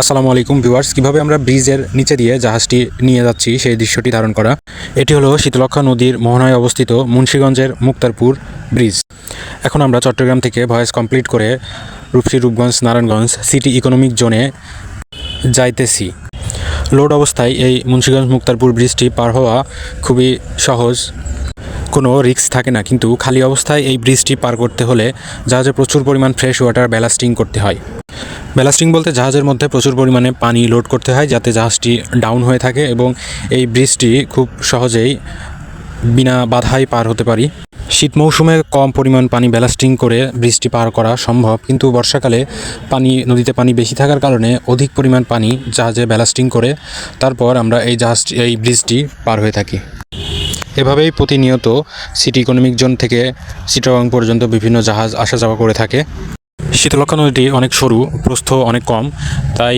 আসসালামু আলাইকুম ভিউয়ার্স, কিভাবে আমরা ব্রিজের নিচে দিয়ে জাহাজটি নিয়ে যাচ্ছি সেই দৃশ্যটি ধারণ করা। এটি হলো শীতলক্ষ্যা নদীর মোহনায় অবস্থিত মুন্সিগঞ্জের মুক্তারপুর ব্রিজ। এখন আমরা চট্টগ্রাম থেকে ভয়েস কমপ্লিট করে রূপসী, রূপগঞ্জ, নারায়ণগঞ্জ সিটি ইকোনমিক জোনে যাইতেছি। লোড অবস্থায় এই মুন্সিগঞ্জ মুক্তারপুর ব্রিজটি পার হওয়া খুবই সহজ, কোনো রিস্ক থাকে না। কিন্তু খালি অবস্থায় এই ব্রিজটি পার করতে হলে জাহাজে প্রচুর পরিমাণ ফ্রেশ ওয়াটার ব্যালাস্টিং করতে হয়। ব্যালাস্টিং বলতে জাহাজের মধ্যে প্রচুর পরিমাণে পানি লোড করতে হয় যাতে জাহাজটি ডাউন হয়ে থাকে এবং এই ব্রিজটি খুব সহজেই বিনা বাধায় পার হতে পারি। শীত মৌসুমে কম পরিমাণ পানি ব্যালাস্টিং করে ব্রিজটি পার করা সম্ভব, কিন্তু বর্ষাকালে নদীতে পানি বেশি থাকার কারণে অধিক পরিমাণ পানি জাহাজে ব্যালাস্টিং করে তারপর আমরা এই ব্রিজটি পার হয়ে থাকি। এভাবেই প্রতিনিয়ত সিটি ইকোনমিক জোন থেকে চিটাগং পর্যন্ত বিভিন্ন জাহাজ আসা যাওয়া করে থাকে। শীতলক্ষ্যা নদীটি অনেক সরু, প্রস্থ অনেক কম, তাই